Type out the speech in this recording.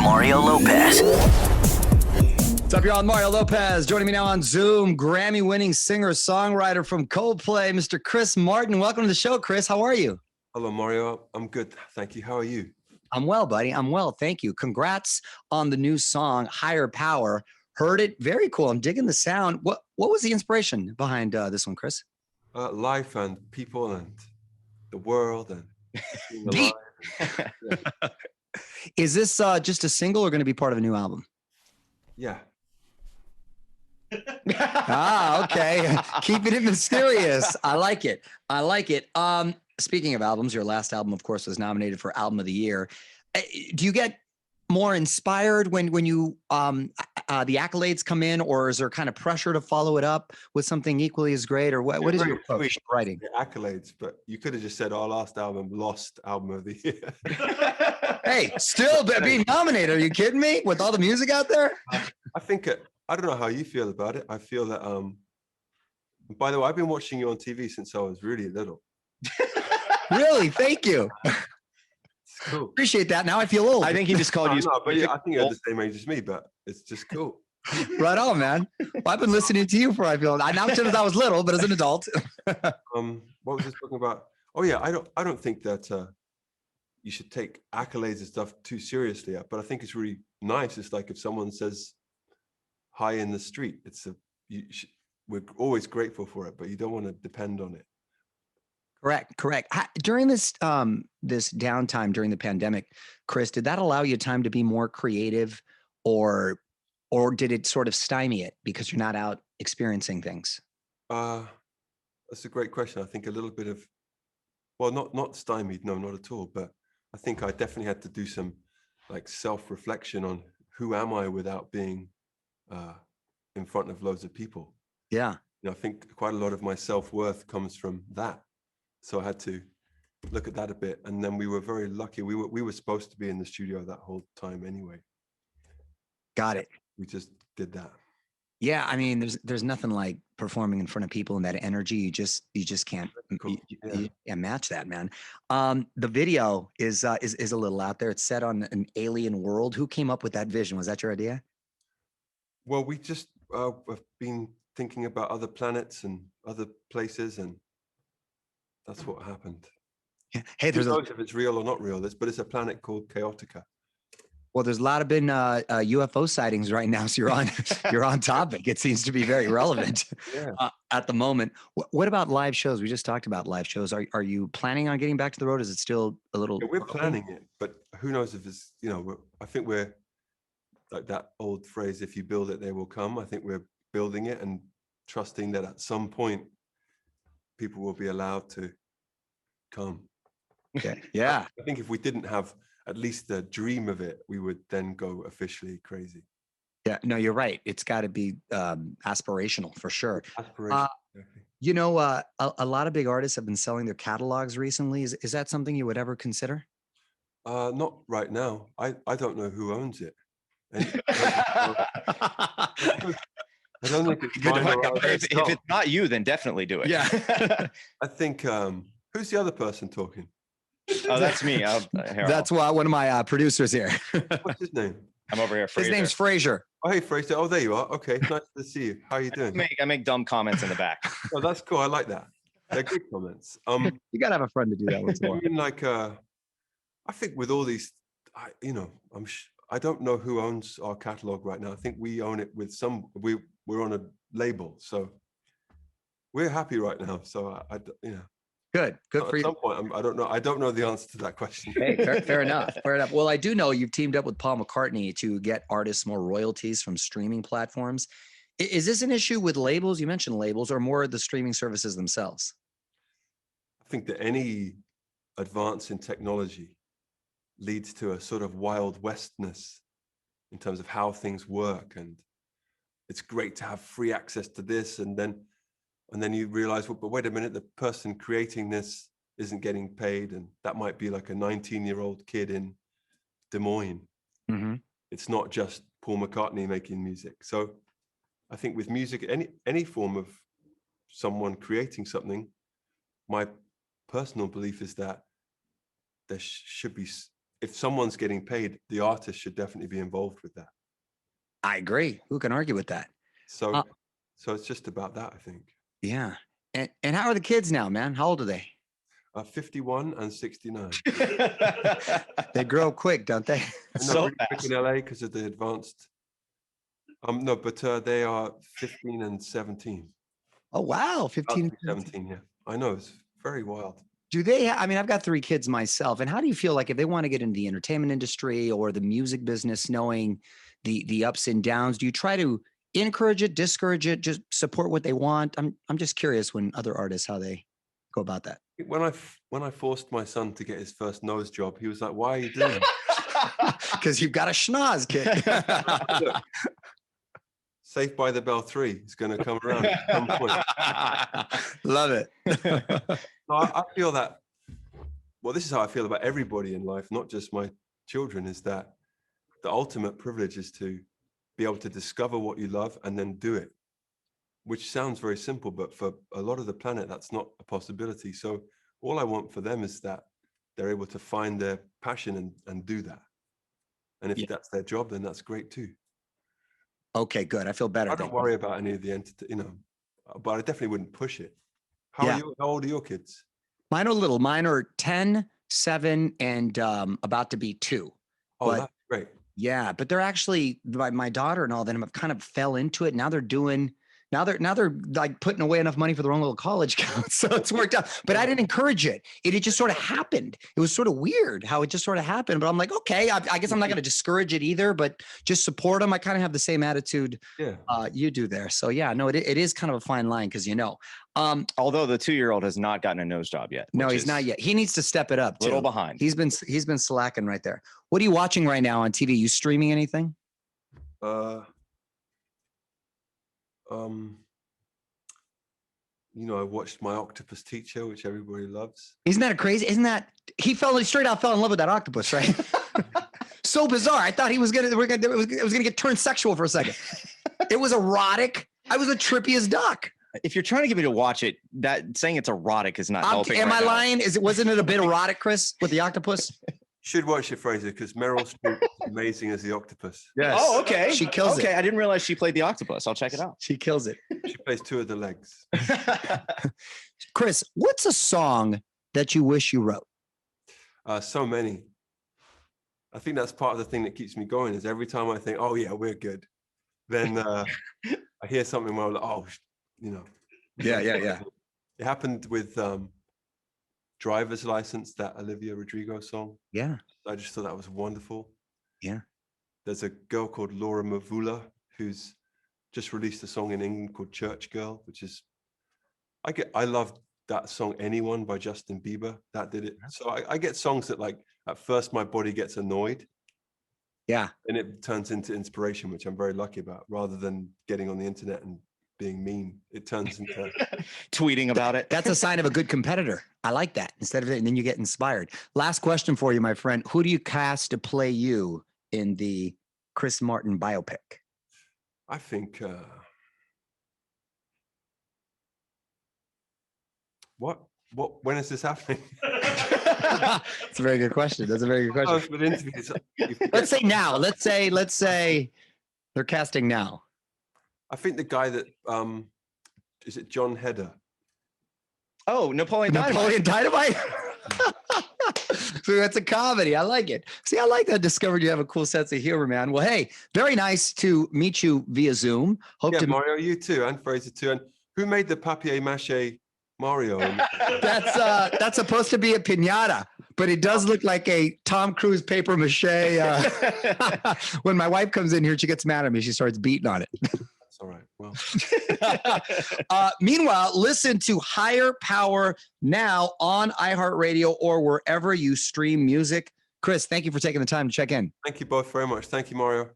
Mario Lopez. What's up, y'all? Mario Lopez. Joining me now on Zoom, Grammy-winning singer-songwriter from Coldplay, Mr. Chris Martin. Welcome to the show, Chris. How are you? Hello, Mario. I'm good. Thank you. How are you? I'm well, buddy. I'm well. Thank you. Congrats on the new song, Higher Power. Heard it. Very cool. I'm digging the sound. What was the inspiration behind this one, Chris? Life and people and the world and being Deep. alive. Yeah. Is this just a single or going to be part of a new album? Yeah. Okay. Keeping it mysterious. I like it. Speaking of albums, your last album, of course, was nominated for Album of the Year. Do you get more inspired when you the accolades come in, or is there kind of pressure to follow it up with something equally as great? Or what is your approach to writing? The accolades, but you could have just said our last album, lost Album of the Year. Hey, still being nominated. Are you kidding me? With all the music out there? I think, I don't know how you feel about it. I feel that, by the way, I've been watching you on TV since I was really little. Really? Thank you. It's cool. Appreciate that. Now I feel old. I think he just called you. No, but yeah, I think you're the same age as me, but it's just cool. Right on, man. Well, I've been listening to you for, I feel, not since I was little, but as an adult. What was I talking about? Oh yeah, I don't think that you should take accolades and stuff too seriously, but I think it's really nice. It's like if someone says hi in the street, we're always grateful for it, but you don't want to depend on it. Correct. During this this downtime during the pandemic, Chris, did that allow you time to be more creative, or did it sort of stymie it because you're not out experiencing things? That's a great question. I think a little bit of, well, not stymied, no, not at all. But I think I definitely had to do some like self-reflection on who am I without being in front of loads of people. Yeah. I think quite a lot of my self-worth comes from that. So I had to look at that a bit, and then we were very lucky. We were supposed to be in the studio that whole time anyway. Got it. We just did that. Yeah, I mean, there's nothing like performing in front of people and that energy. You just can't Cool. match that, man. The video is a little out there. It's set on an alien world. Who came up with that vision? Was that your idea? Well, we just have been thinking about other planets and other places, and that's what happened. Yeah. Hey, Who knows if it's real or not real, but it's a planet called Chaotica. Well, there's a lot of been UFO sightings right now, so you're on topic. It seems to be very relevant at the moment. What about live shows? We just talked about live shows. Are you planning on getting back to the road? Is it still a little? Yeah, we're planning it, but who knows if it's, I think we're like that old phrase, if you build it, they will come. I think we're building it and trusting that at some point people will be allowed to come. Okay. Yeah. I think if we didn't have at least the dream of it, we would then go officially crazy. Yeah, no, you're right. It's got to be aspirational for sure. Aspiration. A lot of big artists have been selling their catalogs recently. Is that something you would ever consider? Not right now. I don't know who owns it. I don't think it's Good to mine or find out. ours. If it's not you, then definitely do it. Yeah. I think who's the other person talking? Oh, that's me. That's why one of my producers here. What's his name? I'm over here. His Fraser. name's Fraser. Oh, hey, Fraser. Oh, there you are. Okay, nice to see you. How are you doing? I make dumb comments in the back. Oh, that's cool. I like that. They're good comments. You gotta have a friend to do that once in a I while. mean, like, I think with all these, I don't know who owns our catalog right now. I think we own it with we're on a label, so we're happy right now. So Good for at you. some point, I don't know the answer to that question. Hey, fair enough. Fair enough. Well, I do know you've teamed up with Paul McCartney to get artists more royalties from streaming platforms. Is this an issue with labels? You mentioned labels, or more the streaming services themselves? I think that any advance in technology leads to a sort of Wild Westness in terms of how things work, and it's great to have free access to this, and then you realize, well, but wait a minute, the person creating this isn't getting paid, and that might be like a 19-year-old kid in Des Moines. Mm-hmm. It's not just Paul McCartney making music. So I think with music, any form of someone creating something, my personal belief is that there should be if someone's getting paid, the artist should definitely be involved with that. I agree. Who can argue with that? So, so it's just about that, I think. Yeah. And how are the kids now, man? How old are they? 51 and 69. They grow quick, don't they? So really quick in LA because of the advanced. No, but they are 15 and 17. Oh, wow. 15 and 17, yeah. I know, it's very wild. Do they, I mean, I've got 3 kids myself. And how do you feel like if they want to get into the entertainment industry or the music business, knowing the ups and downs, do you try to encourage it, discourage it, just support what they want? I'm just curious when other artists, how they go about that. When I forced my son to get his first nose job, he was like, "Why are you doing that?" Because you've got a schnoz kid. Look, Saved by the Bell 3 is going to come around at some point. Love it. No, I feel that, well, this is how I feel about everybody in life, not just my children, is that the ultimate privilege is to be able to discover what you love and then do it, which sounds very simple, but for a lot of the planet, that's not a possibility. So all I want for them is that they're able to find their passion and do that. And if that's their job, then that's great too. Okay, good. I feel better. I don't worry about any of the but I definitely wouldn't push it. How old are your kids? Mine are little. Mine are 10, 7, and about to be 2. Oh, that's great. Yeah, but they're actually, my daughter and all them have kind of fell into it. Now they're like putting away enough money for their own little college account. So it's worked out. But I didn't encourage it. It just sort of happened. It was sort of weird how it just sort of happened. But I'm like, okay, I guess I'm not going to discourage it either, but just support them. I kind of have the same attitude you do there. So yeah, no, it is kind of a fine line because although the 2-year-old has not gotten a nose job yet. No, he's not yet. He needs to step it up. A little behind. He's been slacking right there. What are you watching right now on TV? You streaming anything? I watched My Octopus Teacher, which everybody loves. Isn't that crazy? He straight out fell in love with that octopus, right? So bizarre. I thought it was gonna get turned sexual for a second. It was erotic. I was the trippiest duck. If you're trying to get me to watch it, that saying it's erotic is not helping. Am I lying? Wasn't it a bit erotic, Chris, with the octopus? Should watch it, Fraser, because Meryl Streep is amazing as the octopus. Yes. Oh, okay. She kills it. Okay, I didn't realize she played the octopus. I'll check it out. She kills it. She plays 2 of the legs. Chris, what's a song that you wish you wrote? So many. I think that's part of the thing that keeps me going is every time I think, oh yeah, we're good. Then I hear something where I'm like, oh, Yeah. It happened with Driver's License, that Olivia Rodrigo song. Yeah. I just thought that was wonderful. Yeah. There's a girl called Laura Mavula who's just released a song in England called Church Girl, which is, I love that song Anyone by Justin Bieber. That did it. So I get songs that like, at first my body gets annoyed. Yeah. And it turns into inspiration, which I'm very lucky about, rather than getting on the internet and being mean. It turns into tweeting about it. That's a sign of a good competitor. I like that. Instead of it, and then you get inspired. Last question for you, my friend. Who do you cast to play you in the Chris Martin biopic? I think when is this happening? That's a very good question. That's a very good question. Let's say now. Let's say they're casting now. I think the guy that is it John Heder? Oh, Napoleon Dynamite. So that's a comedy. I like it. See, I like that. Discovered you have a cool sense of humor, man. Well, hey, very nice to meet you via Zoom. Mario, you too, and Fraser too. And who made the papier-mâché Mario? That's supposed to be a piñata, but it does look like a Tom Cruise paper mache. When my wife comes in here, she gets mad at me. She starts beating on it. All right. Well, meanwhile, listen to Higher Power now on iHeartRadio or wherever you stream music. Chris, thank you for taking the time to check in. Thank you both very much. Thank you, Mario.